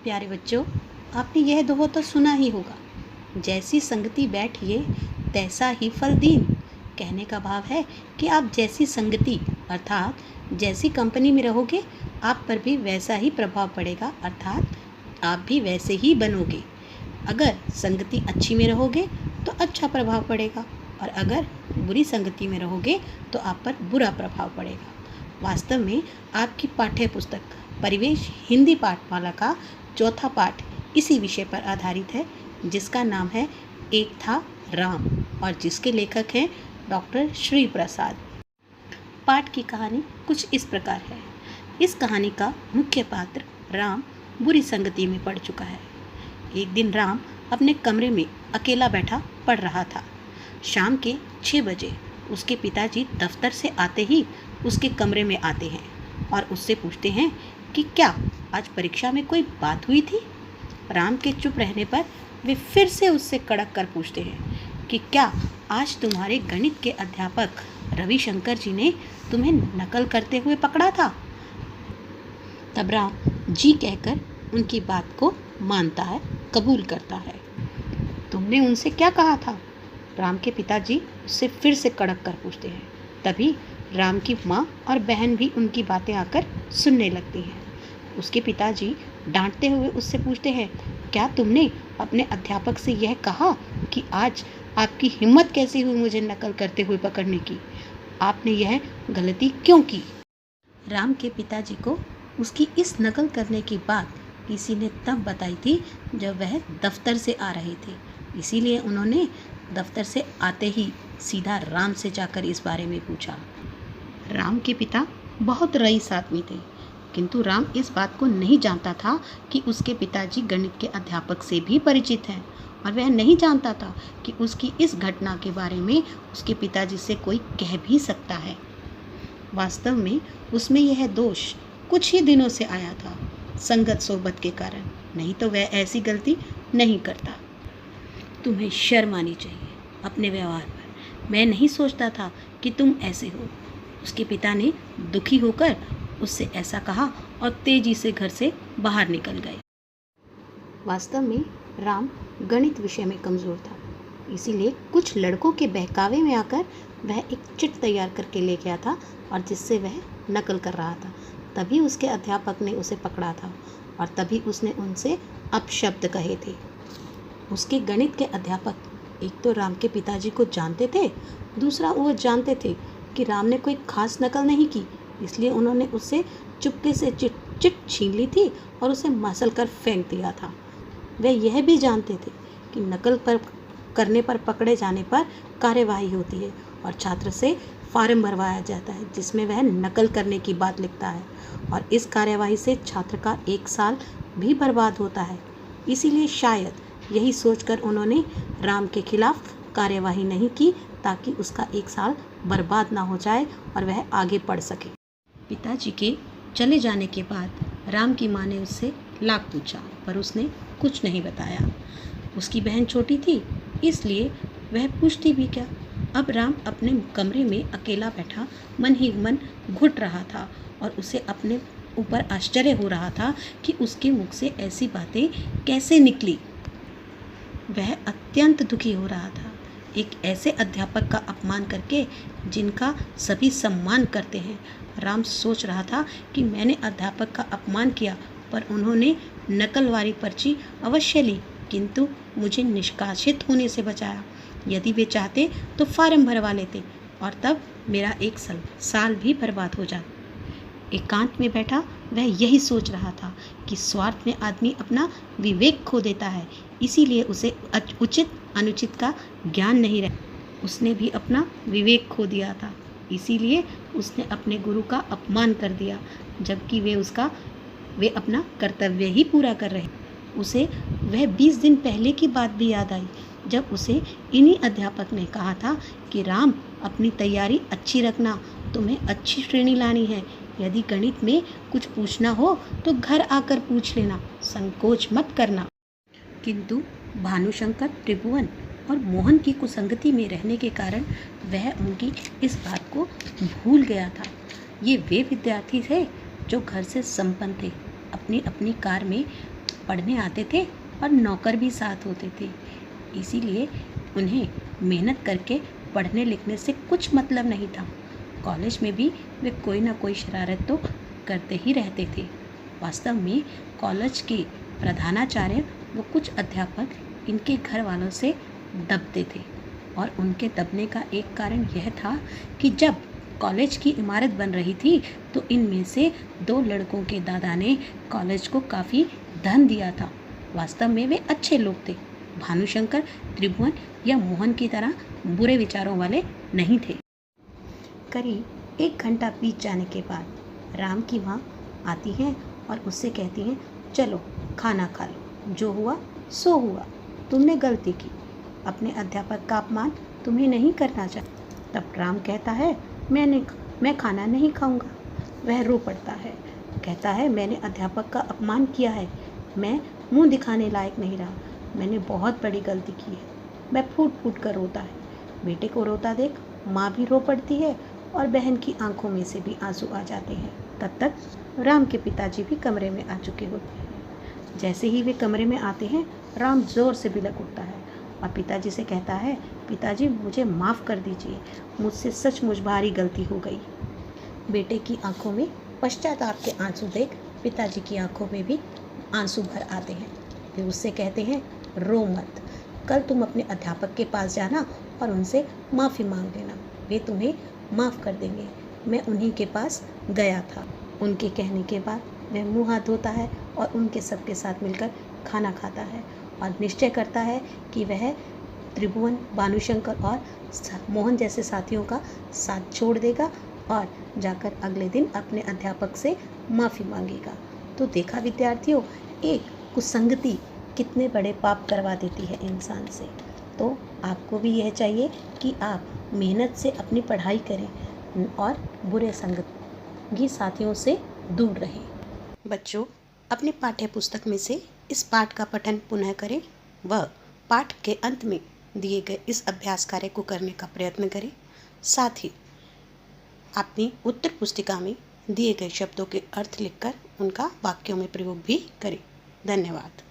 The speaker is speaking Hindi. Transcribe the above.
प्यारे बच्चों, आपने यह दोहा तो सुना ही होगा, जैसी संगति बैठिए तैसा ही फल दीन। कहने का भाव है कि आप जैसी संगति अर्थात जैसी कंपनी में रहोगे, आप पर भी वैसा ही प्रभाव पड़ेगा, अर्थात आप भी वैसे ही बनोगे। अगर संगति अच्छी में रहोगे तो अच्छा प्रभाव पड़ेगा, और अगर बुरी संगति में रहोगे तो आप पर बुरा प्रभाव पड़ेगा। वास्तव में आपकी पाठ्य पुस्तक परिवेश हिंदी पाठमाला का चौथा पाठ इसी विषय पर आधारित है, जिसका नाम है एक था राम, और जिसके लेखक हैं डॉक्टर श्री प्रसाद। पाठ की कहानी कुछ इस प्रकार है। इस कहानी का मुख्य पात्र राम बुरी संगति में पड़ चुका है। एक दिन राम अपने कमरे में अकेला बैठा पढ़ रहा था। शाम के 6 बजे उसके पिताजी दफ्तर से आते ही उसके कमरे में आते हैं और उससे पूछते हैं कि क्या आज परीक्षा में कोई बात हुई थी। राम के चुप रहने पर वे फिर से उससे कड़क कर पूछते हैं कि क्या आज तुम्हारे गणित के अध्यापक रविशंकर जी ने तुम्हें नकल करते हुए पकड़ा था। तब राम जी कहकर उनकी बात को मानता है, कबूल करता है। तुमने उनसे क्या कहा था? राम के पिताजी उससे फिर से कड़क कर पूछते हैं। तभी राम की माँ और बहन भी उनकी बातें आकर सुनने लगती हैं। उसके पिताजी डांटते हुए उससे पूछते हैं, क्या तुमने अपने अध्यापक से यह कहा कि आज आपकी हिम्मत कैसी हुई मुझे नकल करते हुए पकड़ने की? आपने यह गलती क्यों की? राम के पिताजी को उसकी इस नकल करने की बात किसी ने तब बताई थी जब वह दफ्तर से आ रहे थे। इसीलिए उन्होंने दफ्तर से आते ही सीधा राम से जाकर इस बारे में पूछा। राम के पिता बहुत रईस आदमी थे, किंतु राम इस बात को नहीं जानता था कि उसके पिताजी गणित के अध्यापक से भी परिचित हैं, और वह नहीं जानता था कि उसकी इस घटना के बारे में उसके पिताजी से कोई कह भी सकता है। वास्तव में उसमें यह दोष कुछ ही दिनों से आया था, संगत सोबत के कारण, नहीं तो वह ऐसी गलती नहीं करता। तुम्हें शर्म आनी चाहिए अपने व्यवहार पर। मैं नहीं सोचता था कि तुम ऐसे हो। उसके पिता ने दुखी होकर उससे ऐसा कहा और तेजी से घर से बाहर निकल गए। वास्तव में राम गणित विषय में कमज़ोर था, इसीलिए कुछ लड़कों के बहकावे में आकर वह एक चिट तैयार करके ले गया था, और जिससे वह नकल कर रहा था। तभी उसके अध्यापक ने उसे पकड़ा था, और तभी उसने उनसे अपशब्द कहे थे। उसके गणित के अध्यापक एक तो राम के पिताजी को जानते थे, दूसरा वो जानते थे कि राम ने कोई खास नकल नहीं की, इसलिए उन्होंने उससे चुपके से चिट छीन ली थी और उसे मसल कर फेंक दिया था। वे यह भी जानते थे कि नकल करने पर पकड़े जाने पर कार्यवाही होती है और छात्र से फार्म भरवाया जाता है जिसमें वह नकल करने की बात लिखता है, और इस कार्यवाही से छात्र का 1 साल भी बर्बाद होता है। इसीलिए शायद यही सोचकर उन्होंने राम के खिलाफ कार्यवाही नहीं की, ताकि उसका 1 साल बर्बाद ना हो जाए और वह आगे पढ़ सके। पिताजी के चले जाने के बाद राम की माँ ने उससे लाख पूछा, पर उसने कुछ नहीं बताया। उसकी बहन छोटी थी, इसलिए वह पूछती भी क्या। अब राम अपने कमरे में अकेला बैठा मन ही मन घुट रहा था, और उसे अपने ऊपर आश्चर्य हो रहा था कि उसके मुख से ऐसी बातें कैसे निकली। वह अत्यंत दुखी हो रहा था, एक ऐसे अध्यापक का अपमान करके जिनका सभी सम्मान करते हैं। राम सोच रहा था कि मैंने अध्यापक का अपमान किया, पर उन्होंने नकल वाली पर्ची अवश्य ली, किंतु मुझे निष्कासित होने से बचाया। यदि वे चाहते तो फार्म भरवा लेते, और तब मेरा 1 साल भी बर्बाद हो जाता। एकांत में बैठा वह यही सोच रहा था कि स्वार्थ में आदमी अपना विवेक खो देता है, इसीलिए उसे उचित अनुचित का ज्ञान नहीं रहा। उसने भी अपना विवेक खो दिया था, इसीलिए उसने अपने गुरु का अपमान कर दिया, जबकि वे अपना कर्तव्य ही पूरा कर रहे। उसे वह 20 दिन पहले की बात भी याद आई, जब उसे इन्हीं अध्यापक ने कहा था कि राम अपनी तैयारी अच्छी रखना, तुम्हें अच्छी श्रेणी लानी है। यदि गणित में कुछ पूछना हो तो घर आकर पूछ लेना, संकोच मत करना। किंतु भानुशंकर, त्रिभुवन और मोहन की कुसंगति में रहने के कारण वह उनकी इस बात को भूल गया था। ये वे विद्यार्थी थे जो घर से संपन्न थे, अपनी अपनी कार में पढ़ने आते थे और नौकर भी साथ होते थे। इसीलिए उन्हें मेहनत करके पढ़ने लिखने से कुछ मतलब नहीं था। कॉलेज में भी वे कोई ना कोई शरारत तो करते ही रहते थे। वास्तव में कॉलेज के प्रधानाचार्य व कुछ अध्यापक इनके घर वालों से दबते थे और उनके दबने का एक कारण यह था कि जब कॉलेज की इमारत बन रही थी तो इनमें से 2 लड़कों के दादा ने कॉलेज को काफ़ी धन दिया था। वास्तव में वे अच्छे लोग थे। भानुशंकर, त्रिभुवन या मोहन की तरह बुरे विचारों वाले नहीं थे। करीब 1 घंटा बीत जाने के बाद राम की माँ आती हैं और उससे कहती हैं, चलो खाना खा लो, जो हुआ सो हुआ, तुमने गलती की, अपने अध्यापक का अपमान तुम्हें नहीं करना चाहिए। तब राम कहता है, मैं खाना नहीं खाऊंगा। वह रो पड़ता है, कहता है, मैंने अध्यापक का अपमान किया है, मैं मुंह दिखाने लायक नहीं रहा, मैंने बहुत बड़ी गलती की है। मैं फूट फूट कर रोता है। बेटे को रोता देख माँ भी रो पड़ती है और बहन की आंखों में से भी आंसू आ जाते हैं। तब तक राम के पिताजी भी कमरे में आ चुके होते हैं। जैसे ही वे कमरे में आते हैं, राम जोर से बिलक उठता है और पिताजी से कहता है, पिताजी मुझे माफ़ कर दीजिए, मुझसे सचमुच भारी गलती हो गई। बेटे की आंखों में पश्चाताप के आंसू देख पिताजी की आंखों में भी आंसू भर आते हैं। वे उससे कहते हैं, रो मत, कल तुम अपने अध्यापक के पास जाना और उनसे माफ़ी मांग लेना, वे तुम्हें माफ़ कर देंगे। मैं उन्हीं के पास गया था। उनके कहने के बाद वह मुँह हाथ धोता है और उनके सबके साथ मिलकर खाना खाता है और निश्चय करता है कि वह त्रिभुवन, भानुशंकर और मोहन जैसे साथियों का साथ छोड़ देगा और जाकर अगले दिन अपने अध्यापक से माफ़ी मांगेगा। तो देखा विद्यार्थियों, एक कुसंगति कितने बड़े पाप करवा देती है इंसान से। तो आपको भी यह चाहिए कि आप मेहनत से अपनी पढ़ाई करें और बुरे संगी साथियों से दूर रहें। बच्चों, अपने पाठ्य पुस्तक में से इस पाठ का पठन पुनः करें व पाठ के अंत में दिए गए इस अभ्यास कार्य को करने का प्रयत्न करें। साथ ही अपनी उत्तर पुस्तिका में दिए गए शब्दों के अर्थ लिखकर उनका वाक्यों में प्रयोग भी करें। धन्यवाद।